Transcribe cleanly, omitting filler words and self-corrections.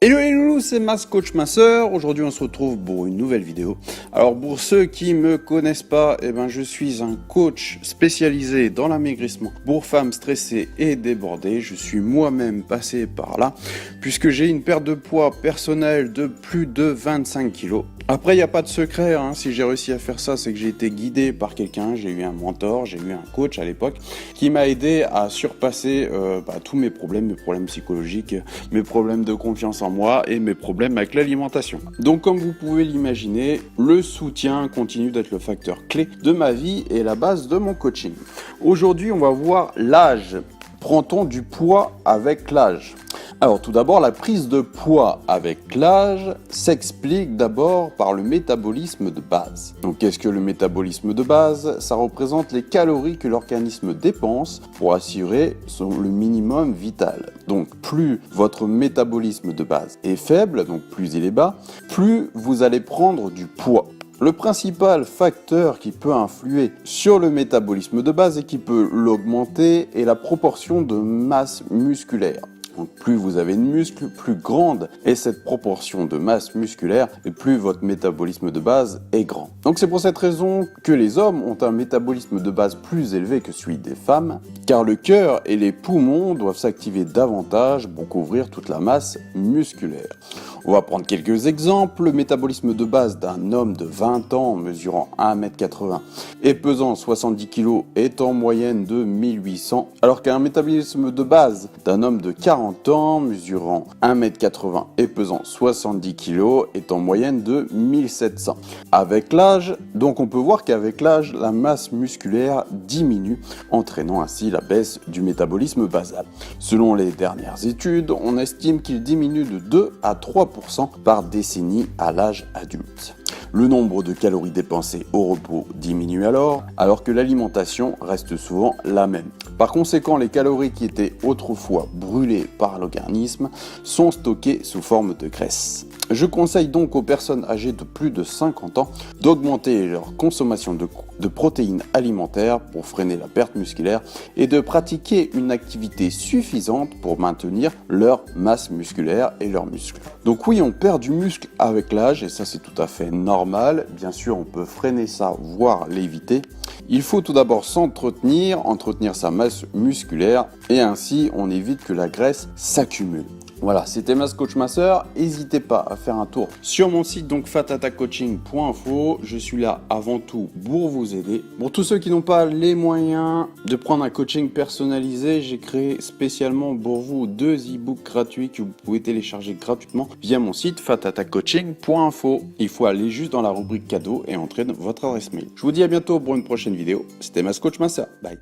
Hello les loulous, c'est Mas Coach Masseur. Aujourd'hui on se retrouve pour une nouvelle vidéo. Alors pour ceux qui me connaissent pas, je suis un coach spécialisé dans l'amaigrissement pour femmes stressées et débordées. Je suis moi-même passé par là puisque j'ai une perte de poids personnelle de plus de 25 kilos. Après, il n'y a pas de secret, si j'ai réussi à faire ça, c'est que j'ai été guidé par quelqu'un, j'ai eu un mentor, j'ai eu un coach à l'époque, qui m'a aidé à surpasser tous mes problèmes psychologiques, mes problèmes de confiance en moi et mes problèmes avec l'alimentation. Donc comme vous pouvez l'imaginer, le soutien continue d'être le facteur clé de ma vie et la base de mon coaching. Aujourd'hui, on va voir l'âge. Prend-on du poids avec l'âge ? Alors tout d'abord, la prise de poids avec l'âge s'explique d'abord par le métabolisme de base. Donc qu'est-ce que le métabolisme de base ? Ça représente les calories que l'organisme dépense pour assurer le minimum vital. Donc plus votre métabolisme de base est faible, donc plus il est bas, plus vous allez prendre du poids. Le principal facteur qui peut influer sur le métabolisme de base et qui peut l'augmenter est la proportion de masse musculaire. Donc plus vous avez de muscles, plus grande est cette proportion de masse musculaire et plus votre métabolisme de base est grand. Donc c'est pour cette raison que les hommes ont un métabolisme de base plus élevé que celui des femmes, car le cœur et les poumons doivent s'activer davantage pour couvrir toute la masse musculaire. On va prendre quelques exemples. Le métabolisme de base d'un homme de 20 ans mesurant 1m80 et pesant 70 kg est en moyenne de 1800, alors qu'un métabolisme de base d'un homme de 40 ans mesurant 1m80 et pesant 70 kg est en moyenne de 1700. Avec l'âge, donc on peut voir qu'avec l'âge, la masse musculaire diminue, entraînant ainsi la baisse du métabolisme basal. Selon les dernières études, on estime qu'il diminue de 2 à 3% par décennie à l'âge adulte. Le nombre de calories dépensées au repos diminue alors que l'alimentation reste souvent la même. Par conséquent, les calories qui étaient autrefois brûlées par l'organisme sont stockées sous forme de graisse. Je conseille donc aux personnes âgées de plus de 50 ans d'augmenter leur consommation de protéines alimentaires pour freiner la perte musculaire et de pratiquer une activité suffisante pour maintenir leur masse musculaire et leurs muscles. Donc oui, on perd du muscle avec l'âge et ça c'est tout à fait normal. Bien sûr, on peut freiner ça, voire l'éviter. Il faut tout d'abord entretenir sa masse musculaire et ainsi on évite que la graisse s'accumule. Voilà, c'était Mas Coach Masseur. N'hésitez pas à faire un tour sur mon site, donc fatatacoaching.info. Je suis là avant tout pour vous aider. Pour tous ceux qui n'ont pas les moyens de prendre un coaching personnalisé, j'ai créé spécialement pour vous 2 e-books gratuits que vous pouvez télécharger gratuitement via mon site fatatacoaching.info. Il faut aller juste dans la rubrique cadeau et entrer votre adresse mail. Je vous dis à bientôt pour une prochaine vidéo. C'était Mas Coach Masseur. Bye.